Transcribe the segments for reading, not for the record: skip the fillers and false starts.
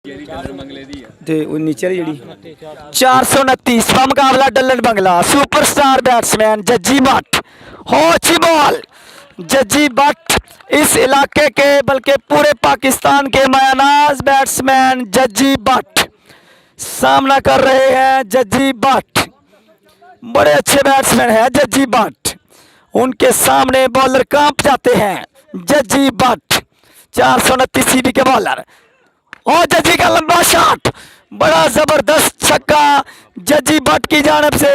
ते वो नीचे वाली जेड़ी 429वां मुकाबला डल्लन बंगला सुपरस्टार बैट्समैन जज्जी भट्ट होची बॉल। जज्जी भट्ट इस इलाके के बल्कि पूरे पाकिस्तान के मायानाज बैट्समैन जज्जी भट्ट सामना कर रहे हैं। जज्जी भट्ट बड़े अच्छे बैट्समैन हैं। जज्जी भट्ट उनके सामने बॉलर कांप जाते हैं। जज्जी भट्ट 429 सीबी के बॉलर और जज्जी का लंबा शॉट बड़ा जबरदस्त छक्का जज्जी भट्ट की जानब से।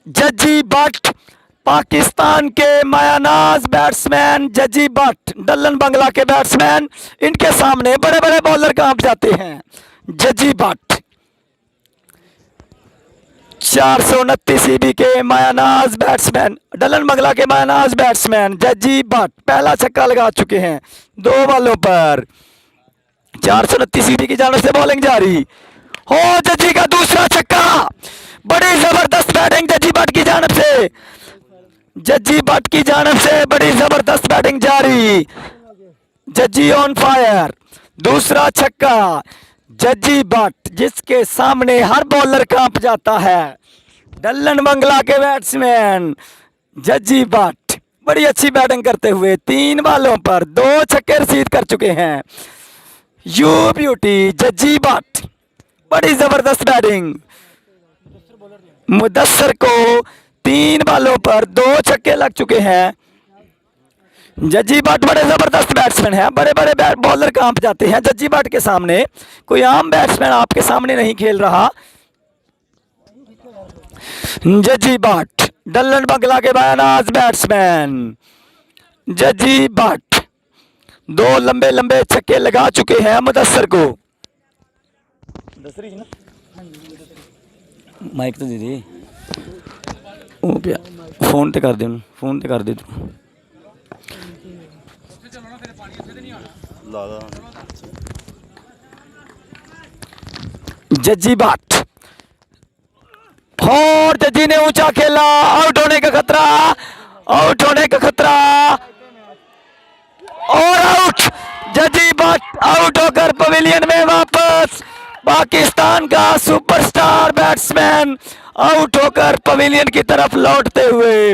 जज्जी भट्ट पाकिस्तान के मायानाज बैट्समैन जज्जी भट्ट डल्लन बंगला के बैट्समैन, इनके सामने बड़े बड़े बॉलर कांप जाते हैं। जज्जी भट्ट 429 सीबी के मायानाज बैट्समैन डल्लन बंगला के मायानाज बैट्समैन जज्जी भट्ट पहला छक्का लगा चुके हैं 2 बॉलों पर। 429 सीबी की जानब से बॉलिंग जारी हो। जज्जी का दूसरा छक्का बड़ी जबरदस्त बैटिंग जज्जी भट्ट की जानब से। जज्जी भट्ट की जानब से बड़ी जबरदस्त बैटिंग जारी। जज्जी ऑन फायर दूसरा छक्का। जज्जी भट्ट जिसके सामने हर बॉलर कांप जाता है। डल्लन बंगला के बैट्समैन जज्जी भट्ट बड़ी अच्छी बैटिंग करते हुए 3 बॉलों पर 2 छक्के रसीद कर चुके हैं। यू ब्यूटी जज्जी भट्ट बड़ी जबरदस्त बैटिंग। मुदस्सर को 3 बॉलों पर 2 छक्के लग चुके हैं। जज्जी भट्ट बड़े जबरदस्त बैट्समैन हैं। बड़े बड़े बॉलर कांप जाते हैं जज्जी भट्ट के सामने। कोई आम बैट्समैन आपके सामने नहीं खेल रहा। जज्जी भट्ट डल्लन बंगला के मायानाज बैट्समैन जज्जी भट्ट 2 लंबे लंबे छक्के लगा चुके हैं मुदस्सर को। माइक तो दीदी फोन ते कर दे, फोन ते कर दे तू। जज्जी भट्ट और जज्जी ने ऊंचा खेला। आउट होने का खतरा, आउट होने का खतरा और आउट। जज्जी भट्ट आउट होकर पवेलियन में वापस। पाकिस्तान का सुपरस्टार बैट्समैन आउट होकर पवेलियन की तरफ लौटते हुए।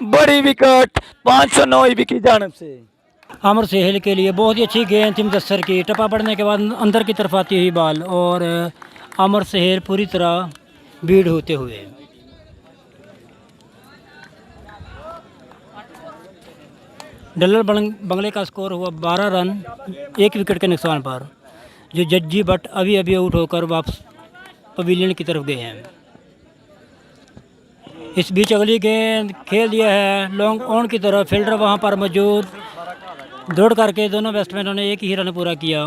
बड़ी विकेट 509 ईबी की जानब से। आमिर सहेल के लिए बहुत ही अच्छी गेंद थी मुदस्सर की। टप्पा पड़ने के बाद अंदर की तरफ आती हुई बॉल और आमिर सहेल पूरी तरह बीड होते हुए। डल्लन बंगले का स्कोर हुआ 12 रन 1 विकेट के नुकसान पर, जो जज्जी भट्ट अभी अभी आउट होकर वापस पवेलियन की तरफ गए हैं। इस बीच अगली गेंद खेल दिया है लॉन्ग ऑन की तरफ। फील्डर वहां पर मौजूद, दौड़ करके दोनों बैट्समैनों ने एक ही रन पूरा किया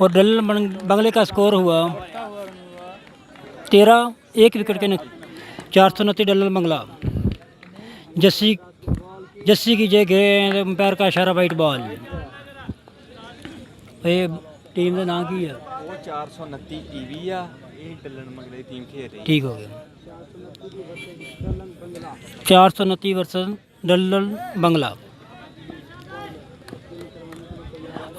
और डल्लन बंगले का स्कोर हुआ 13 1 विकेट के 429 डल्लन बंगला। जस्सी की जगह अंपायर का इशारा वाइट बॉल। ये टीम का नाम की है 429 टीवी आ डल्लन बंगले टीम खेल रही। ठीक हो गया। 429 वर्सेस डल्लन बंगला।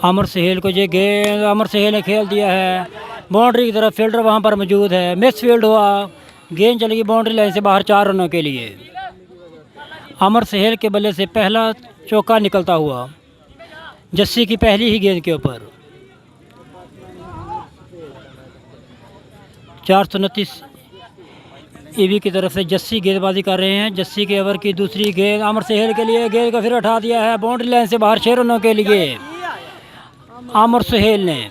आमिर सहेल को ये गेंद आमिर सहेल ने खेल दिया है बाउंड्री की तरफ। फील्डर वहां पर मौजूद है। मिस फील्ड हुआ, गेंद चलेगी बाउंड्री लाइन से बाहर 4 रनों के लिए। आमिर सहेल के बल्ले से पहला चौका निकलता हुआ जस्सी की पहली ही गेंद के ऊपर। 429 ईबी की तरफ से जस्सी गेंदबाजी कर रहे हैं। जस्सी के ओवर की दूसरी गेंद आमिर सहेल के लिए। गेंद को फिर उठा दिया है बाउंड्री लाइन से बाहर 6 रनों के लिए। आमिर सहेल ने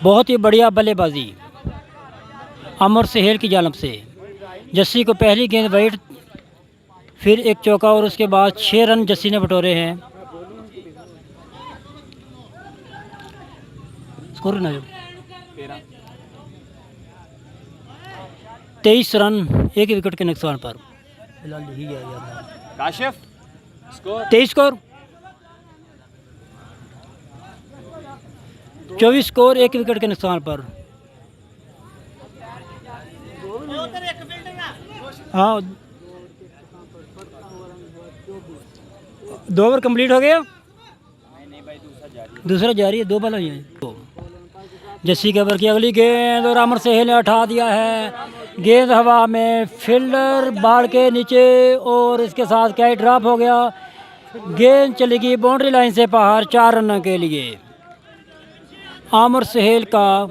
बहुत ही बढ़िया बल्लेबाजी आमिर सहेल की जानब से। जस्सी को पहली गेंद वाइड, फिर एक चौका और उसके बाद 6 रन जस्सी ने बटोरे हैं। स्कोर ना 23 रन 1 विकेट के नुकसान पर। Kashif score 23 score 24 score 1 wicket के नुकसान पर। हाँ 2 ओवर कंप्लीट हो गया। दूसरा जारी है, 2 बॉल हुई हैं। जस्सी के ओवर की अगली गेंद और अमर सहेल ने उठा दिया है। गेंद हवा में, फील्डर बाल के नीचे और इसके साथ कैच ड्रॉप हो गया। गेंद चली गई बाउंड्री लाइन से बाहर 4 रनों के लिए। आमिर सहेल का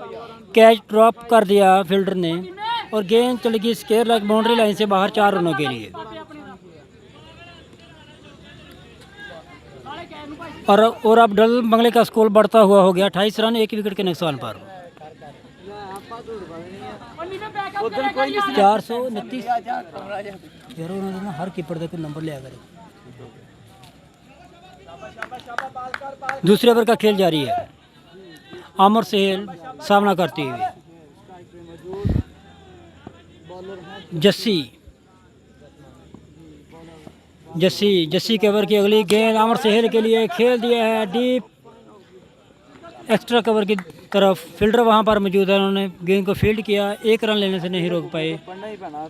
कैच ड्रॉप कर दिया फील्डर ने और गेंद चली गई स्क्वायर लेग बाउंड्री लाइन से बाहर 4 रनों के लिए। और अब डल बंगले का स्कोर बढ़ता हुआ हो गया 28 रन 1 विकेट के नुकसान पर। 429 यार उन्होंने हर कीपर का नंबर लिया करे। दूसरे ओवर का खेल जारी है। आमिर सहेल सामना करते हुए। जस्सी के ओवर की अगली गेंद आमिर सहेल के लिए खेल दिया है डीप एक्स्ट्रा कवर की तरफ। फील्डर वहां पर मौजूद है, उन्होंने गेंद को फील्ड किया, 1 रन लेने से नहीं रोक पाए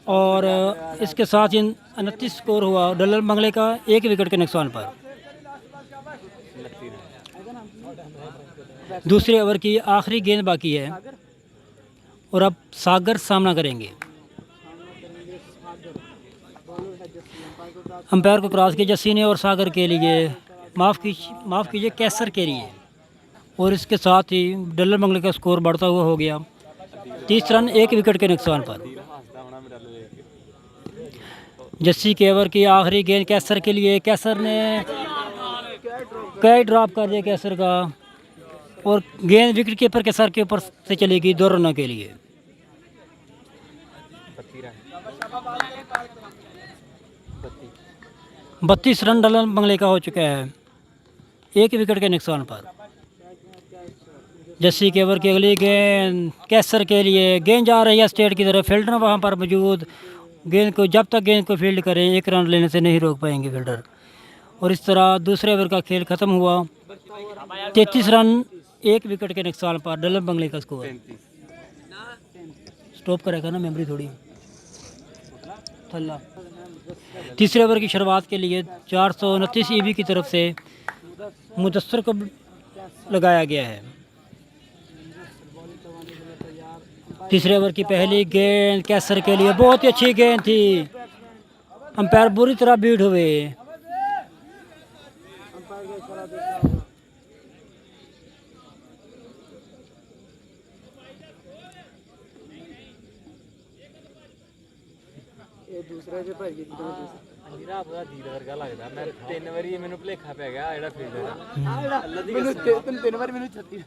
और इसके साथ ही 29 स्कोर हुआ डलर बंगले का 1 विकेट के नुकसान पर। दूसरे ओवर की आखिरी गेंद बाकी है और अब सागर सामना करेंगे। अंपायर को क्रॉस किया जस्सी ने और सागर के लिए माफ़ कीजिए कैसर के लिए और इसके साथ ही डलर बंगले का स्कोर बढ़ता हुआ हो गया 30 रन 1 विकेट के नुकसान पर। जस्सी के ओवर की आखिरी गेंद कैसर के लिए। कैसर ने कैच ड्रॉप कर दिया कैसर का और गेंद विकेट कीपर के सर के ऊपर से चली गई 2 रनों के लिए। 32 रन डलर बंगले का हो चुका है 1 विकेट के नुकसान पर। जस्सी के ओवर की अगली गेंद कैसर के लिए। गेंद जा रही है स्टेट की तरफ, फील्डर वहां पर मौजूद। गेंद को जब तक गेंद को फील्ड करें 1 रन लेने से नहीं रोक पाएंगे फील्डर। और इस तरह दूसरे ओवर का खेल ख़त्म हुआ 33 रन 1 विकेट के नुकसान पर डलर बंगले का स्कोर। स्टॉप करेगा ना मेमोरी थोड़ी थल्ला। तीसरे ओवर की शुरुआत के लिए 429 ईवी की तरफ से मुदस्सर को लगाया गया है। तीसरे ओवर की पहली गेंद कैसर के लिए, बहुत ही अच्छी गेंद थी। अंपायर बुरी तरह बीट हुए। दूसरा जो भाई अंजीरा आपका दिल वर्गा लगदा। मैं 3 ਵਾਰੀ ਮੈਨੂੰ ਭਲੇਖਾ ਪੈ ਗਿਆ ਜਿਹੜਾ ਫੀਲਡਰ ਆ ਅੱਲਾ ਦੀ ਕਸਮ 3 ਵਾਰੀ ਮੈਨੂੰ 36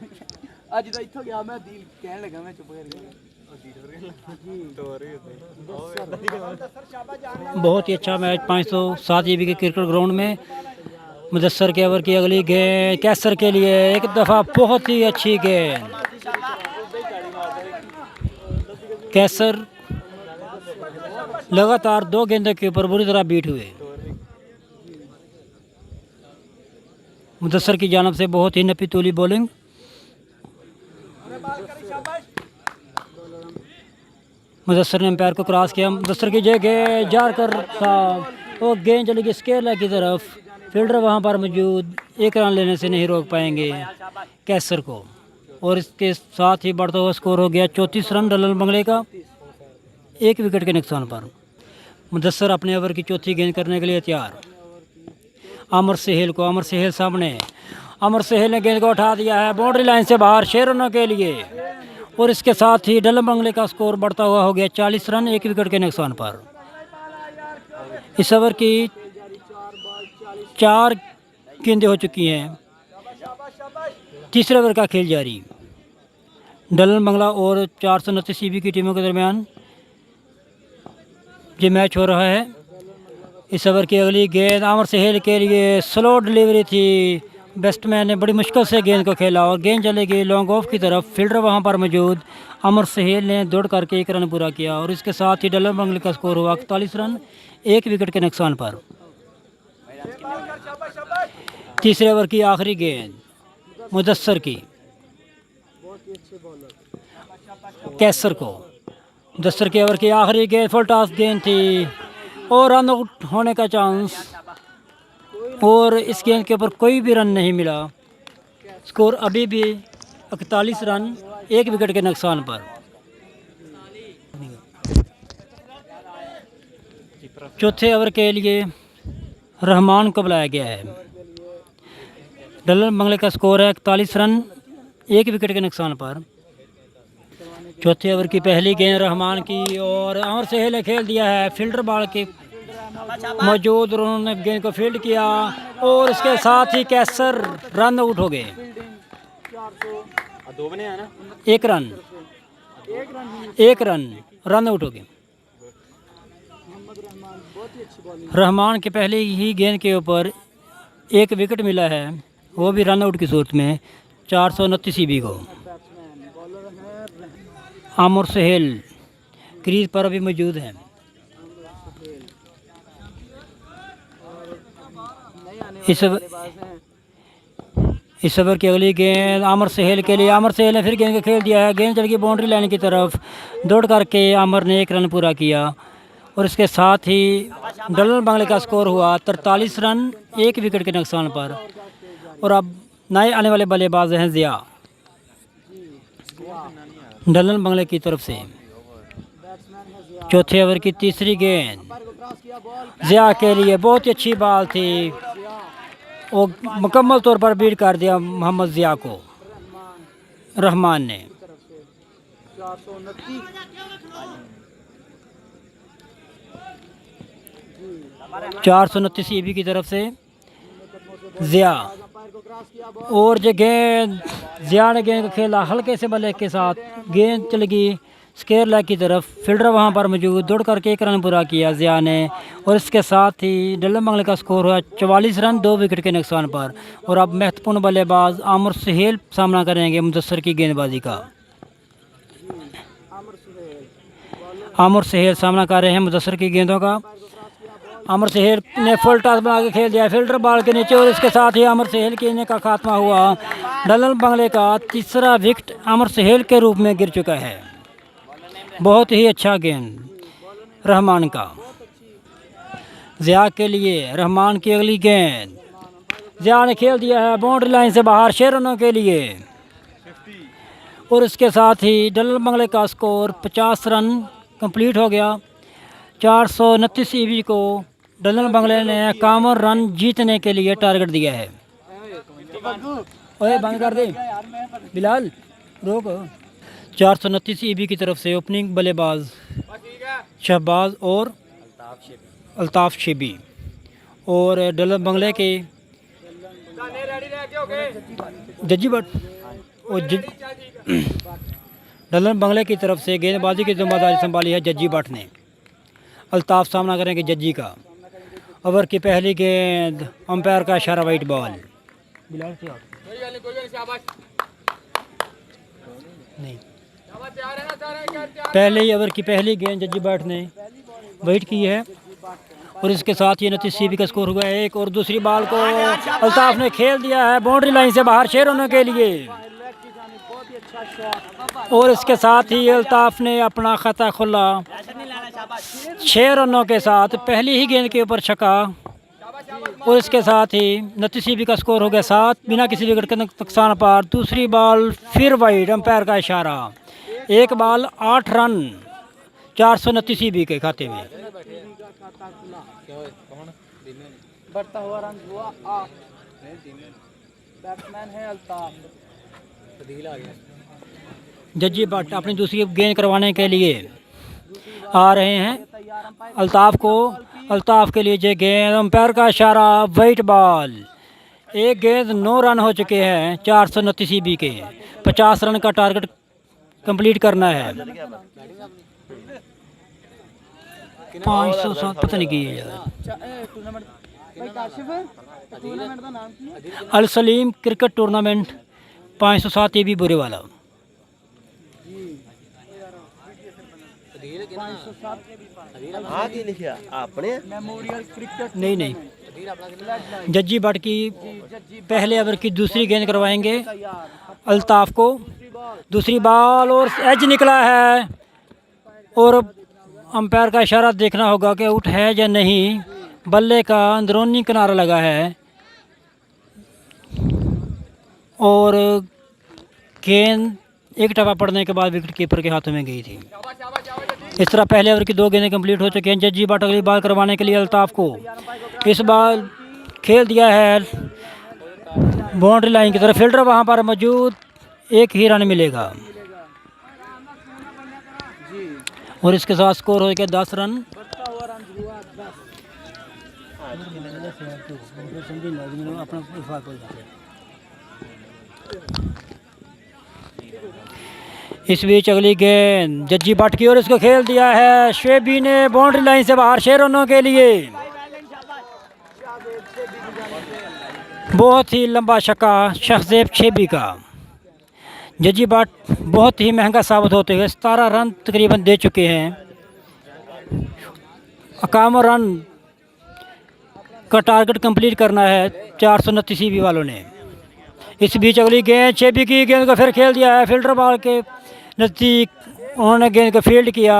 ਅੱਜ ਤਾਂ ਇੱਥੋਂ ਗਿਆ ਮੈਂ ਦਿਲ ਕਹਿਣ ਲੱਗਾ मैं चुप कर गया। बहुत ही अच्छा मैच 507 ईवी के क्रिकेट ग्राउंड में। मुदस्सर के ओवर की अगली गेंद कैसर के लिए, एक दफ़ा बहुत ही अच्छी गेंद। कैसर लगातार 2 गेंदों के ऊपर बुरी तरह बीट हुए। मुदस्सर की जानब से बहुत ही नपी तूली बॉलिंग। मुदस्सर ने अंपायर को क्रॉस किया। मुदस्सर की जगह जार कर था वो गेंद चली गई स्क्वायर लेग की तरफ। फील्डर वहां पर मौजूद, 1 रन लेने से नहीं रोक पाएंगे कैसर को और इसके साथ ही बढ़ता हुआ स्कोर हो गया 34 रन डलर बंगले का 1 विकेट के नुकसान पर। मुदस्सर अपने ओवर की चौथी गेंद करने के लिए तैयार। आमिर सहेल सामने। आमिर सहेल ने गेंद को उठा दिया है बाउंड्री लाइन से बाहर 6 रनों के लिए और इसके साथ ही डलर बंगले का स्कोर बढ़ता हुआ हो गया 40 रन 1 विकेट के नुकसान पर। इस ओवर की 4 गेंदें हो चुकी हैं। तीसरे ओवर का खेल जारी। डलर बंगला और 429 ईवी की टीमों के दरमियान ये मैच हो रहा है। इस ओवर की अगली गेंद आमिर सहेल के लिए स्लो डिलीवरी थी। बैट्समैन ने बड़ी मुश्किल से गेंद को खेला और गेंद चली गई लॉन्ग ऑफ की तरफ। फील्डर वहां पर मौजूद। आमिर सहेल ने दौड़ करके 1 रन पूरा किया और इसके साथ ही डलर बंगले का स्कोर हुआ 41 रन 1 विकेट के नुकसान पर। तीसरे ओवर की आखिरी गेंद मुदस्सर की कैसर को। मुदस्सर के ओवर की आखिरी गेंद फुल टॉस गेंद थी और रन आउट होने का चांस और इस गेंद के ऊपर कोई भी रन नहीं मिला। स्कोर अभी भी 41 रन 1 विकेट के नुकसान पर। चौथे ओवर के लिए रहमान को बुलाया गया है। डलन बंगले का स्कोर है 41 रन 1 विकेट के नुकसान पर। चौथे ओवर की पहली गेंद रहमान की और अमर सहेल ने खेल दिया है फील्डर बॉल के मौजूद, उन्होंने गेंद को फील्ड किया और इसके साथ ही कैसर रन आउट हो गए। 1 रन आउट हो गए। रहमान के पहले ही गेंद के ऊपर 1 विकेट मिला है, वो भी रन आउट की सूरत में 429 ईबी को। आमिर सुहेल क्रीज पर अभी मौजूद हैं। इस ओवर की अगली गेंद आमिर सुहेल के लिए। आमिर सुहेल ने फिर गेंद को खेल दिया है, गेंद चल गई बाउंड्री लाइन की तरफ। दौड़ करके आमिर ने 1 रन पूरा किया और इसके साथ ही डलन बंगले का स्कोर हुआ 43 रन 1 विकेट के नुकसान पर। और अब नए आने वाले बल्लेबाज हैं ज़िया, डलन बंगले की तरफ से। चौथे ओवर की तीसरी गेंद ज़िया के लिए, बहुत ही अच्छी बॉल थी, वो मुकम्मल तौर पर बीट कर दिया मोहम्मद ज़िया को रहमान ने। 429 ईबी की तरफ से ज़िया। और जो गेंद ज़िया ने गेंद को खेला हल्के से बल्ले के साथ, गेंद चल गई स्क्वायर लेग की तरफ। फील्डर वहां पर मौजूद, दौड़ करके 1 रन पूरा किया ज़िया ने और इसके साथ ही डलन बंगले का स्कोर हुआ 44 रन 2 विकेट के नुकसान पर। और अब महत्वपूर्ण बल्लेबाज आमिर सुहेल सामना करेंगे मुदस्सर की गेंदबाजी का। आमिर सुहेल सामना कर रहे हैं मुदस्सर की गेंदों का। आमिर सुहेल ने फुल टॉस बना के खेल दिया फील्डर बॉल के नीचे और इसके साथ ही आमिर सुहेल के इनिंग का खात्मा हुआ। डलन बंगले का तीसरा विकेट आमिर सुहेल के रूप में गिर चुका है। बहुत ही अच्छा गेंद रहमान का। ज़िया के लिए रहमान की अगली गेंद, ज़िया ने खेल दिया है बाउंड्री लाइन से बाहर 6 रनों के लिए। और इसके साथ ही डलन बंगले का स्कोर 50 रन कंप्लीट हो गया। 429 ईबी को डलन बंगले ने कामर रन जीतने के लिए टारगेट दिया है। ओए बंद कर दे बिलाल, रोक। 429 ईबी की तरफ से ओपनिंग बल्लेबाज शहबाज और अल्ताफ शेबी। और डलन बंगले के जज्जी भट्ट और डलन बंगले की तरफ से गेंदबाजी की जिम्मेदारी संभाली है जज्जी भट्ट ने। अल्ताफ सामना करेंगे जज्जी का। ओवर की पहली गेंद, अंपायर का इशारा, वाइट बॉल। नहीं, पहले ही ओवर की पहली गेंद जज्जी भट्ट ने वाइट की है और इसके साथ ही 29 ईबी का स्कोर हुआ है 1। और दूसरी बॉल को अल्ताफ ने खेल दिया है बाउंड्री लाइन से बाहर 6 रनों के लिए। और इसके साथ ही अल्ताफ ने अपना खाता खोला 6 रनों के साथ, पहली ही गेंद के ऊपर छक्का। और इसके साथ ही 29 ईबी का स्कोर हो गया 7 बिना किसी विकेट के नुकसान पर। दूसरी बॉल फिर वाइड, अंपायर का इशारा। 1 बॉल 8 रन 429 ईबी के खाते में। बढ़ता हुआ रन हुआ 8। बैट्समैन है अल्ताफ। जज्जी भट्ट अपनी दूसरी गेंद करवाने के लिए आ रहे हैं। अल्ताफ के लिए जो गेंद, अंपायर का इशारा, वाइट बॉल। 1 गेंद 9 रन हो चुके हैं 429 ईबी के। 50 रन का टारगेट कंप्लीट करना है। 507 पता नहीं की अल सलीम क्रिकेट टूर्नामेंट 507 ईबी बुरे वाला। नहीं, जज्जी भट्ट की पहले ओवर की दूसरी गेंद करवाएंगे अल्ताफ को। दूसरी बॉल और एज निकला है और अंपायर का इशारा देखना होगा कि आउट है या नहीं। बल्ले का अंदरूनी किनारा लगा है और गेंद एक टप्पा पड़ने के बाद विकेट कीपर के हाथों में गई थी। इस तरह पहले ओवर की 2 गेंदें कंप्लीट हो चुकी हैं। जज्जी बाट अगली बाल करवाने के लिए अल्ताफ़ को इस बाल खेल दिया है बाउंड्री लाइन की तरफ। फील्डर वहां पर मौजूद, 1 ही रन मिलेगा और इसके साथ स्कोर हो गया 10 रन। इस बीच अगली गेंद जज्जी भट्ट की और इसको खेल दिया है शेबी ने बाउंड्री लाइन से बाहर 6 रनों के लिए। बहुत ही लंबा छक्का शहजेब शेबी का। जज्जी भट्ट बहुत ही महंगा साबित होते हुए 17 रन तकरीबन दे चुके हैं। 51 रन का टारगेट कंप्लीट करना है 429 ईबी वालों ने। इस बीच अगली गेंद शेबी की गेंद को फिर खेल दिया है फील्डर बॉल के नज़दीक, उन्होंने गेंद को फील्ड किया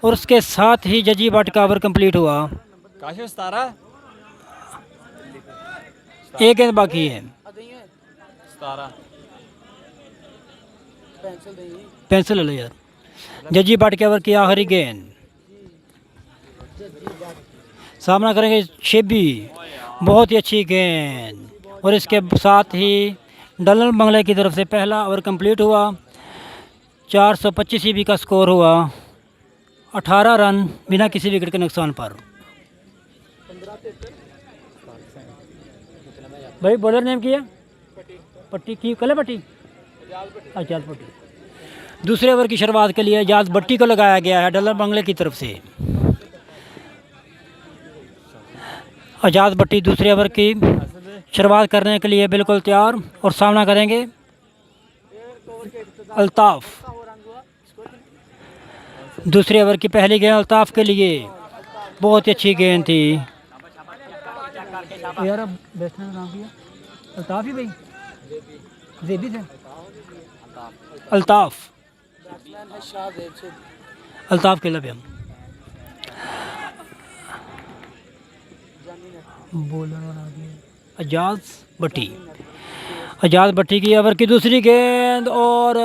और उसके साथ ही जज्जी भट्ट का ओवर कंप्लीट हुआ। एक गेंद बाकी है। पेंसिल ले लो यार। जज्जी भट्ट के ओवर की आखिरी गेंद, सामना करेंगे शेबी, बहुत ही अच्छी गेंद और इसके साथ ही डलन बंगले की तरफ से पहला ओवर कंप्लीट हुआ। 425 ईबी का स्कोर हुआ, 18 रन बिना किसी विकेट के नुकसान पर। भाई बॉलर नेम किया पट्टी की कल पट्टी आजाद पट्टी। दूसरे ओवर की शुरुआत के लिए आजाद भट्टी को लगाया गया है डलन बंगले की तरफ से। आजाद भट्टी दूसरे ओवर की शुरुआत करने के लिए बिल्कुल तैयार और सामना करेंगे अल्ताफ़। दूसरे ओवर की पहली गेंद अल्ताफ़ के लिए, बहुत ही अच्छी गेंद थी यार। अब बैट्समैन का नाम किया अल्ताफ़ ही भाई, जेबी थे अल्ताफ़, अल्ताफ़ के लब हम आजाद भट्टी। आजाद भट्टी की ओवर की दूसरी गेंद और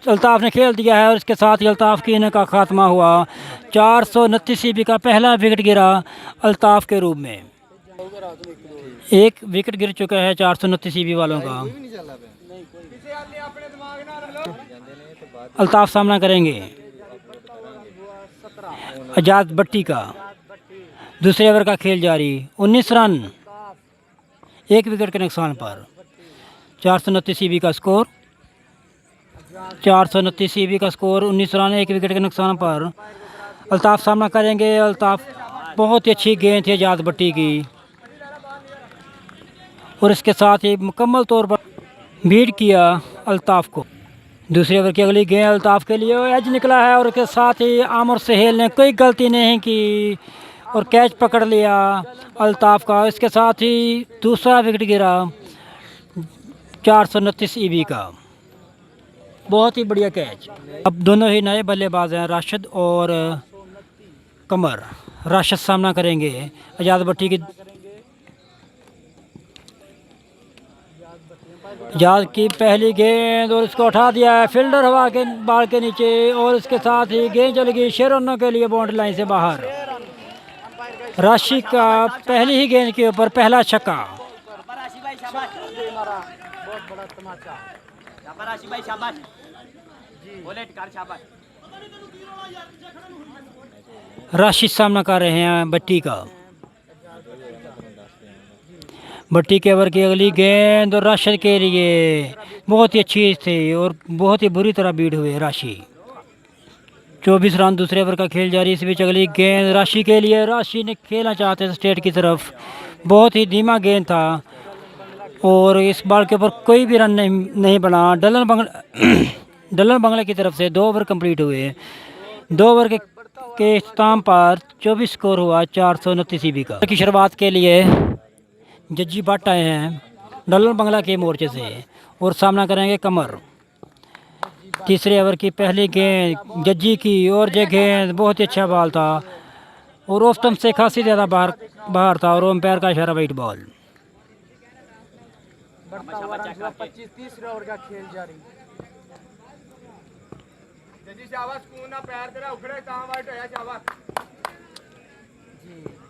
अल्ताफ़ ने खेल दिया है और इसके साथ ही अल्ताफ़ की इनिंग का खात्मा हुआ। 429 ईबी का पहला विकेट गिरा अल्ताफ़ के रूप में। एक विकेट गिर चुका है 429 ईबी वालों का। अल्ताफ़ सामना करेंगे आजाद भट्टी का। दूसरे ओवर का खेल जारी, 19 रन 1 विकेट के नुकसान पर। 429 ईबी का स्कोर, 429 ईबी का स्कोर, 19 रन 1 विकेट के नुकसान पर। अल्ताफ़ सामना करेंगे। अल्ताफ़, बहुत ही अच्छी गेंद थी आजाद भट्टी की और इसके साथ ही मुकम्मल तौर पर बीट किया अल्ताफ़ को। दूसरे ओवर की अगली गेंद अल्ताफ़ के लिए एज निकला है और उसके साथ ही आमिर सहेल ने कोई गलती नहीं की और कैच पकड़ लिया अल्ताफ़ का। इसके साथ ही दूसरा विकेट गिरा 429 ईबी का। बहुत ही बढ़िया कैच। अब दोनों ही नए बल्लेबाज हैं राशिद और कमर। राशिद सामना करेंगे आजाद भट्टी की। आजाद की पहली गेंद और इसको उठा दिया है फील्डर हवा के बाल के नीचे और इसके साथ ही गेंद चल गई 6 रनों के लिए बाउंड्री लाइन से बाहर। राशि का पहली ही गेंद के ऊपर पहला छक्का। राशि सामना कर रहे हैं भट्टी का। भट्टी के ओवर की अगली गेंद और राशिद के लिए बहुत ही अच्छी थी और बहुत ही बुरी तरह बीट हुए राशि। 24 रन दूसरे ओवर का खेल जारी। इस बीच अगली गेंद राशि के लिए। राशि ने खेलना चाहते थे स्टेट की तरफ, बहुत ही धीमा गेंद था और इस बॉल के ऊपर कोई भी रन नहीं बना। डलन बंगला की तरफ से 2 ओवर कंप्लीट हुए। 2 ओवर के इख्तिताम पर 24 स्कोर हुआ 429 ईबी का। की शुरुआत के लिए जज्जी भट्ट आए हैं डलन बंगला के मोर्चे से और सामना करेंगे कमर। तीसरे ओवर की पहली गेंद जज्जी की और ये गेंद बहुत ही अच्छा बॉल था और ऑफ स्टंप से खासी ज़्यादा बाहर था और अंपायर का इशारा वाइट बॉल। बढ़ता हुआ रन हुआ 25 तीसरे ओवर का खेल जारी।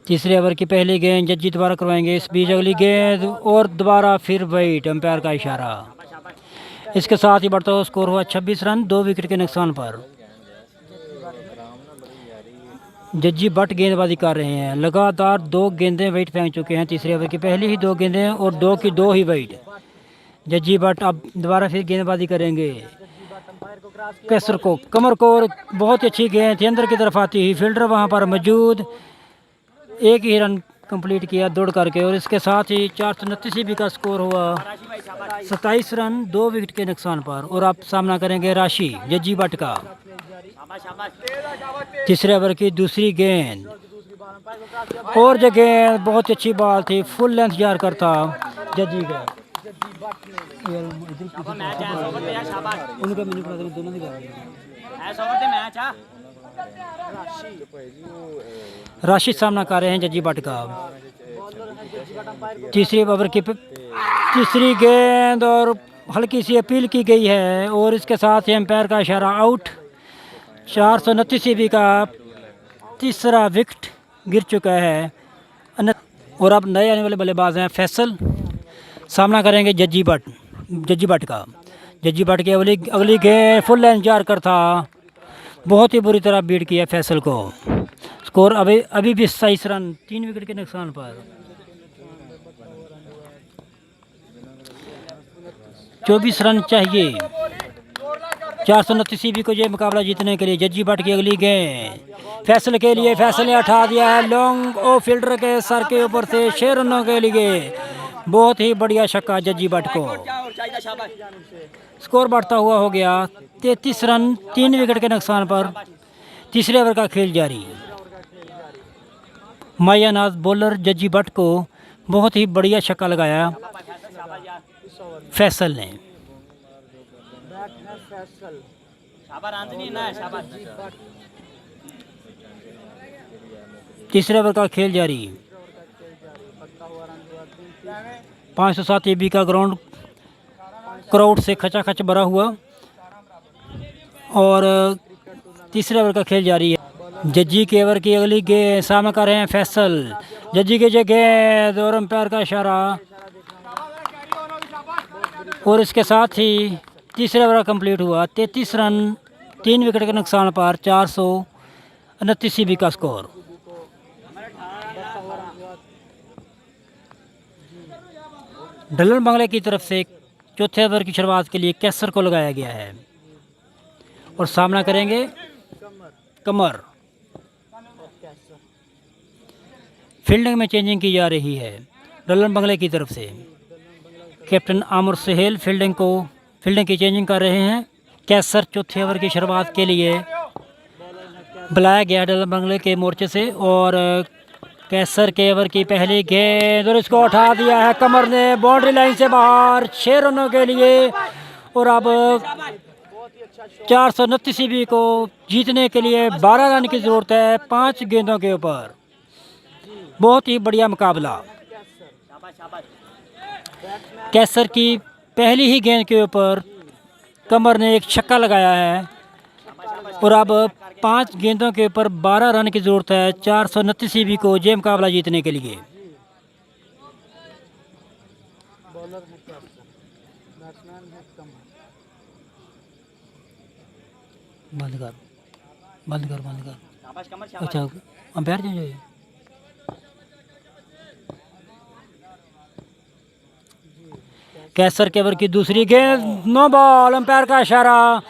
तीसरे ओवर की पहली गेंद जज्जी दोबारा करवाएंगे। इस बीच अगली गेंद और दोबारा फिर वाइट, अंपायर का इशारा। इसके साथ ही बढ़ता हुआ स्कोर हुआ 26 रन 2 विकेट के नुकसान पर। जज्जी बट गेंदबाजी कर रहे हैं, लगातार 2 गेंदें वाइट फेंक चुके हैं। तीसरे ओवर की पहली ही 2 गेंदें और 2 की 2 ही वाइट। जज्जी बट अब दोबारा फिर गेंदबाजी करेंगे। कैसर को कमर को बहुत ही अच्छी गेंद थी, अंदर की तरफ आती ही फील्डर वहां पर मौजूद, एक ही रन कंप्लीट किया दौड़ करके और इसके साथ ही 429 भी का स्कोर हुआ 27 रन 2 विकेट के नुकसान पर। और आप सामना करेंगे राशि जज्जी बट का। तीसरे ओवर की दूसरी गेंद और जो गेंद बहुत अच्छी बॉल थी, फुल लेंथ जार करता जज्जी का। राशि सामना कर रहे हैं जज्जी बट का। तीसरी ओवर की तीसरी गेंद और हल्की सी अपील की गई है और इसके साथ ही अंपायर का इशारा आउट। 429 भी का तीसरा विकेट गिर चुका है। और अब नए आने वाले बल्लेबाज हैं फैसल, सामना करेंगे जज्जी बट का। जज्जी बट की अगली गेंद फुल लेंथ जार कर था, बहुत ही बुरी तरह बीट किया फैसल को। स्कोर अभी भी 27 रन 3 विकेट के नुकसान पर। 24 रन चाहिए 429 भी को ये मुकाबला जीतने के लिए। जज्जी बट की अगली गेंद फैसल के लिए, फैसल ने उठा दिया है लॉन्ग ओ फील्डर के सर के ऊपर से 6 रनों के लिए। बहुत ही बढ़िया छक्का जज्जी बट को। स्कोर बढ़ता हुआ हो गया 33 रन 3 विकेट के नुकसान पर। तीसरे ओवर का खेल जारी। मायानाज बॉलर जज्जी बट को बहुत ही बढ़िया छक्का लगाया फैसल ने। तीसरे ओवर का खेल जारी। 507 एबी का ग्राउंड क्राउड से खचाखच भरा हुआ और तीसरे ओवर का खेल जारी है। जज्जी के ओवर की अगली गेंद सामने कर रहे हैं फैसल। जज्जी की गेंद और अंपायर का इशारा और इसके साथ ही तीसरे ओवर कंप्लीट हुआ 33 रन 3 विकेट के नुकसान पर। 429 भी का स्कोर। डलन बंगले की तरफ से चौथे ओवर की शुरुआत के लिए कैसर को लगाया गया है और सामना करेंगे कमर। फील्डिंग में चेंजिंग की जा रही है डलन बंगले की तरफ से। कैप्टन आमिर सहेल फील्डिंग की चेंजिंग कर रहे हैं। कैसर चौथे ओवर की शुरुआत के लिए बुलाया गया डलन बंगले के मोर्चे से और कैसर के ओवर की पहली गेंद और इसको उठा दिया है कमर ने बाउंड्री लाइन से बाहर 6 रनों के लिए। और अब 429 भी को जीतने के लिए 12 रन की ज़रूरत है 5 गेंदों के ऊपर। बहुत ही बढ़िया मुकाबला। कैसर की पहली ही गेंद के ऊपर कमर ने एक छक्का लगाया है और अब 5 गेंदों के ऊपर 12 रन की ज़रूरत है 429 भी को ये मुकाबला जीतने के लिए। बंद कर। अच्छा अंपायर जो कैसर के ओवर की दूसरी गेंद नो बॉल, अंपायर का इशारा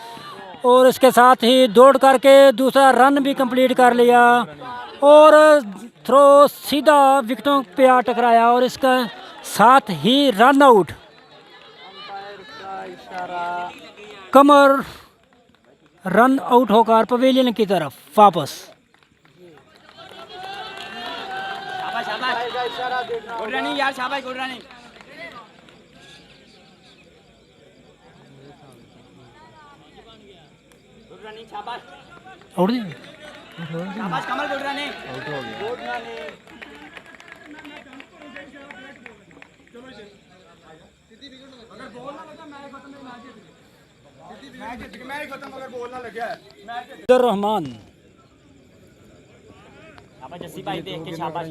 और इसके साथ ही दौड़ करके दूसरा रन भी कंप्लीट कर लिया और थ्रो सीधा विकेटों पे आ टकराया और इसका साथ ही रन आउट। कमर रन आउट होकर पवेलियन की तरफ वापस। आउट कमल गुड रनिंग आउट हो गया। अब्दुल रहमान। जस्सी भाई देख के शाबाश।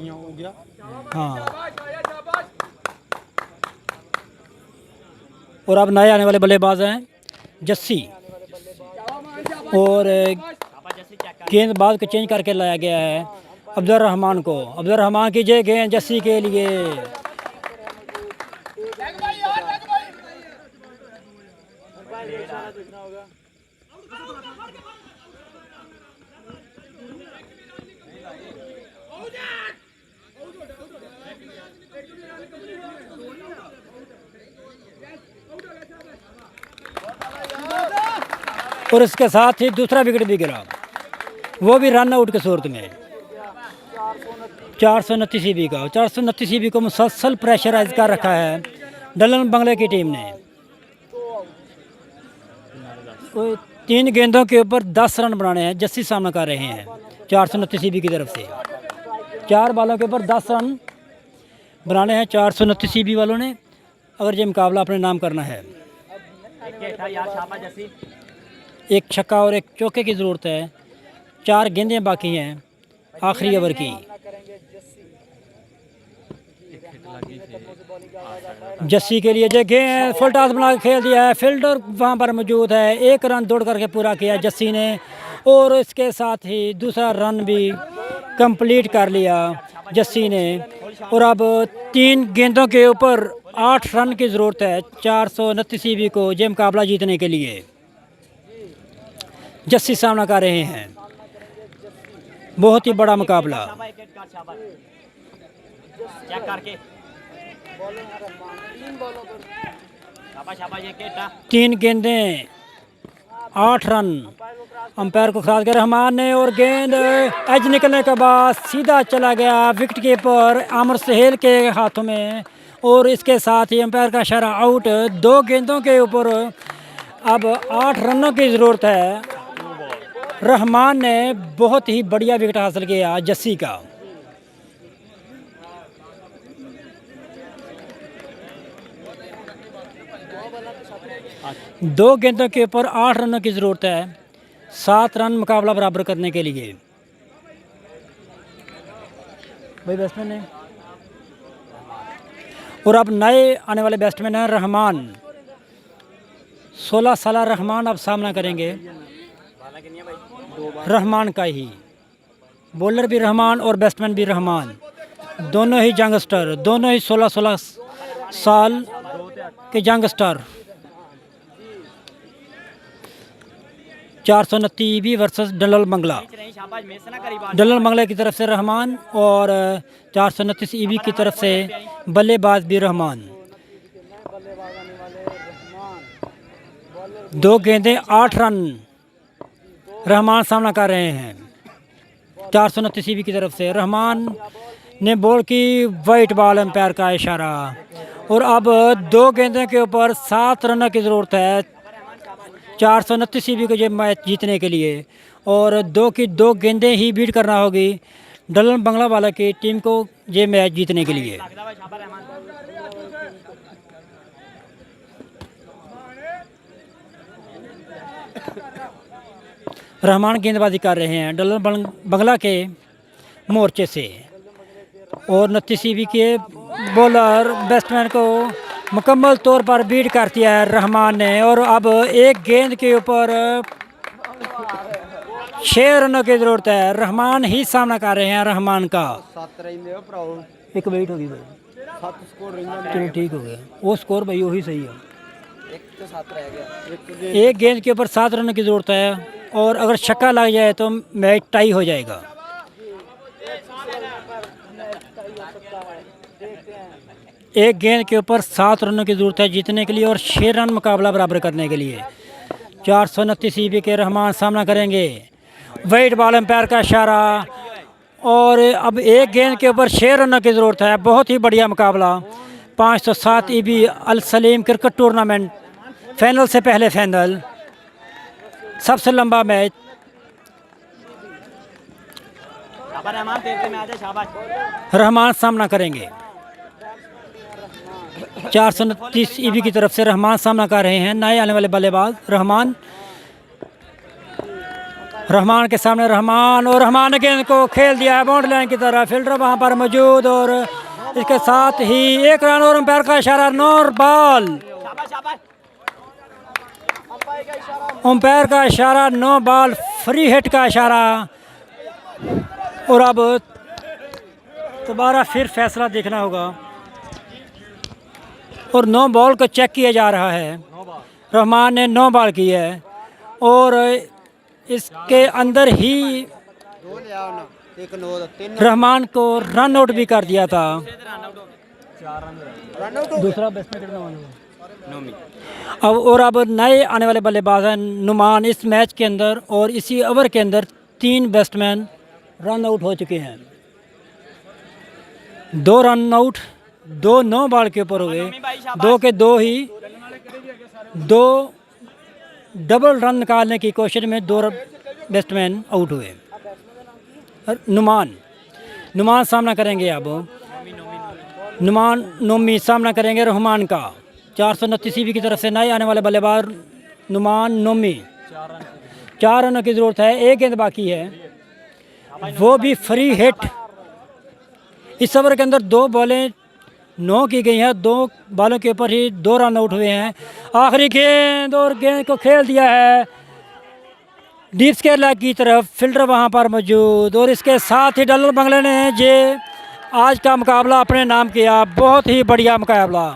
हाँ, और अब नए आने वाले बल्लेबाज हैं जस्सी, और गेंदबाज को चेंज करके लाया गया है अब्दुल रहमान को। अब्दुल रहमान की जय गेंद जस्सी के लिए। और इसके साथ ही दूसरा विकेट भी गिरा, वो भी रन आउट की सूरत में। 429 ईबी का, 429 ईबी को मुसलसल प्रेशराइज कर रखा है डलन बंगले की टीम ने। 3 गेंदों के ऊपर 10 रन बनाने हैं, जस्सी सामना कर रहे हैं 429 ईबी की तरफ से। 4 बॉलों के ऊपर 10 रन बनाने हैं 429 ईबी वालों ने, अगर ये मुकाबला अपने नाम करना है। एक छक्का और एक चौके की ज़रूरत है, 4 गेंदें बाकी हैं आखिरी ओवर की। जस्सी के लिए जो गेंद फुल टॉस बना के खेल दिया है, फील्डर वहां पर मौजूद है, 1 रन दौड़ करके पूरा किया जस्सी ने, और इसके साथ ही दूसरा रन भी कंप्लीट कर लिया जस्सी ने। और अब 3 गेंदों के ऊपर 8 रन की ज़रूरत है 429 ईबी को ये मुकाबला जीतने के लिए। जस्सी सामना कर रहे हैं, बहुत ही बड़ा मुकाबला। चेक करके 3 गेंदें 8 रन अंपायर को खराज कर रहमान ने, और गेंद एज निकलने के बाद सीधा चला गया विकेट कीपर आमिर सहेल के हाथों में, और इसके साथ ही अंपायर का इशारा आउट। 2 गेंदों के ऊपर अब 8 रनों की ज़रूरत है। रहमान ने बहुत ही बढ़िया विकेट हासिल किया जस्सी का। दो गेंदों के ऊपर 8 रनों की ज़रूरत है 7 रन मुकाबला बराबर करने के लिए। भाई बैट्समैन है, और अब नए आने वाले बैट्समैन हैं रहमान। 16 साल रहमान अब सामना करेंगे, रहमान का ही। बॉलर भी रहमान और बैट्समैन भी रहमान, दोनों ही यंगस्टर, दोनों ही 16 साल के यंगस्टर। 429 ईबी वर्सेस डलल बंगला। डलल बंगला की तरफ से रहमान और 429 ईबी की तरफ से बल्लेबाज भी रहमान। 2 गेंदें 8 रन रहमान सामना कर रहे हैं 429 ईबी की तरफ से। रहमान ने बॉल की वाइट बॉल, अंपायर का इशारा। और अब 2 गेंदों के ऊपर 7 रनों की ज़रूरत है 429 ईबी को ये मैच जीतने के लिए, और 2 की 2 गेंदें ही बीट करना होगी डलन बंगला वाला की टीम को ये मैच जीतने के लिए। रहमान गेंदबाजी कर रहे हैं डलन बंगला के मोर्चे से, और 29 ईबी के बॉलर बैट्समैन को मुकम्मल तौर पर बीट कर दिया है रहमान ने। और अब 1 गेंद के ऊपर 6 रनों की ज़रूरत है। रहमान ही सामना कर रहे हैं रहमान का। 1 विकेट होगी भाई, चलो ठीक हो गया, वो स्कोर भाई वही सही है। 1 गेंद के ऊपर 7 रनों की ज़रूरत है, और अगर छक्का लग जाए तो मैच टाई हो जाएगा। एक गेंद के ऊपर 7 रनों की ज़रूरत है जीतने के लिए, और 6 रन मुकाबला बराबर करने के लिए। 429 ईबी के रहमान सामना करेंगे, वाइट बॉल, अंपायर का इशारा। और अब 1 गेंद के ऊपर 6 रनों की ज़रूरत है। बहुत ही बढ़िया मुकाबला। 507 ईबी अल सलीम क्रिकेट टूर्नामेंट फाइनल से पहले फाइनल, सबसे लंबा मैच। रहमान सामना करेंगे। 429 ईबी की तरफ से रहमान सामना कर रहे हैं नए आने वाले बल्लेबाज रहमान। रहमान के सामने रहमान, और रहमान ने गेंद को खेल दिया है बाउंड्री लाइन की तरफ। फील्डर वहां पर मौजूद और इसके साथ ही एक रन और अंपायर का इशारा, नो बॉल। अंपायर का इशारा नो बॉल, फ्री हिट का इशारा। और अब दोबारा फिर फैसला देखना होगा और नो बॉल को चेक किया जा रहा है। रहमान ने नो बॉल की है और इसके अंदर ही रहमान को रन आउट भी कर दिया था। दूसरा अब नए आने वाले बल्लेबाज हैं नुमान इस मैच के अंदर, और इसी ओवर के अंदर 3 बैट्समैन रन आउट हो चुके हैं। 2 रन आउट, 2 नो बॉल के ऊपर हो गए, 2 के 2 ही, 2 डबल रन निकालने की कोशिश में 2 बैट्समैन आउट हुए। नुमान सामना करेंगे अब, नोमी सामना करेंगे रहमान का। 429 ईबी की तरफ से नए आने वाले बल्लेबाज नोमी। 4 रनों की ज़रूरत है, 1 गेंद बाकी है, वो भी फ्री हिट। इस ओवर के अंदर 2 बॉलें 9 की गई हैं, 2 बॉलों के ऊपर ही 2 रन आउट हुए हैं। आखिरी गेंद, और गेंद को खेल दिया है डीप स्क्वायर लेग की तरफ। फील्डर वहां पर मौजूद, और इसके साथ ही डल्लर बंगले ने जे आज का मुकाबला अपने नाम किया। बहुत ही बढ़िया मुकाबला।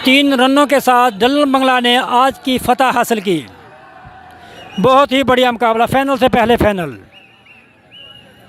3 रनों के साथ डल्लर बंगला ने आज की फतह हासिल की। बहुत ही बढ़िया मुकाबला, फाइनल से पहले फाइनल।